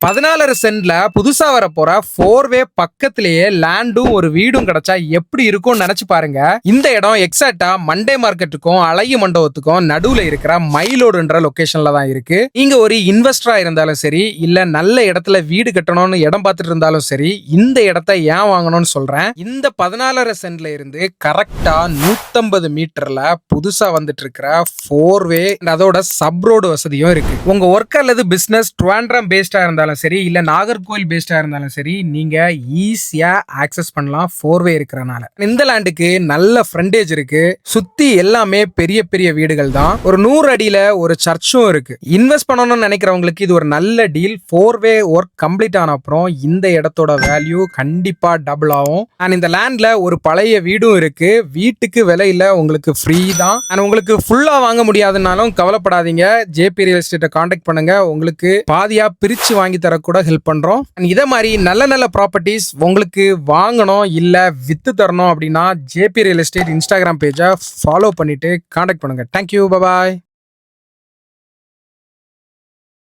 14 சென்ட்ல புதுசா வர போற 4-வே பக்கத்திலேயே லேண்டும் ஒரு வீடும் கிடைச்சா எப்படி இருக்கும்னு நினைச்சு பாருங்க. இந்த இடம் எக்ஸாக்டா மண்டே மார்க்கெட்டுக்கும் அழகி மண்டபத்துக்கும் நடுவுல இருக்கிற மயிலோடுன்ற லொகேஷன்ல தான் இருக்கு. நீங்க ஒரு இன்வெஸ்டரா இருந்தாலும் சரி, இல்ல நல்ல இடத்துல வீடு கட்டணும்னு இடம் பார்த்துட்டு இருந்தாலும் சரி, இந்த இடத்தை ஏன் வாங்கணும்னு சொல்றேன். இந்த 14 சென்ட்ல இருந்து கரெக்டா 150 மீட்டர்ல புதுசா வந்துட்டு இருக்கிற 4-வே அதோட சப் ரோடு வசதியும் இருக்கு. உங்க ஒர்க் அல்லது பிசினஸ் ட்ரிவாண்ட்ரம் பேஸ்டா இருந்தாலும் சரி, இல்ல நாகர்கோவில் பேஸ்டா இருந்தாலும் சரி, நீங்க ஈஸியா ஆக்சஸ் பண்ணலாம் 4-வே இருக்கறனால. இந்த லேண்டுக்கு நல்ல ஃப்ரண்டேஜ் இருக்கு. சுத்தி எல்லாமே பெரிய பெரிய வீடுகள் தான். ஒரு 100 அடியில ஒரு சர்ச்சும் இருக்கு. இன்வெஸ்ட் பண்ணணும்னு நினைக்கிறவங்களுக்கு இது ஒரு நல்ல டீல். 4-வே ஒர்க் கம்ப்ளீட் ஆன அப்புறம் இந்த இடத்தோட வேல்யூ கண்டிப்பா டபுள் ஆகும். அண்ட் இந்த லேண்ட்ல ஒரு பழைய வீடும் இருக்கு. வீட்டுக்கு விலை இல்ல, உங்களுக்கு ஃப்ரீ தான். அண்ட் உங்களுக்கு ஃபுல்லா வாங்க முடியாதுனாலும் கவலைப்படாதீங்க. ஜேபி ரியல் எஸ்டேட்டை கான்டாக்ட் பண்ணுங்க. உங்களுக்கு பாதியா பிரிச்சு வாங்கி தர கூட ஹெல்ப் பண்றோம். இத மாதிரி நல்ல நல்ல ப்ராப்பர்ட்டிஸ் உங்களுக்கு வாங்கணும் இல்ல வித்து தரணும் அப்படின்னா ஜேபி ரியல் எஸ்டேட் இன்ஸ்டாகிராம் பேஜை ஃபாலோ பண்ணிட்டு கான்டாக்ட் பண்ணுங்க. Thank you, bye bye.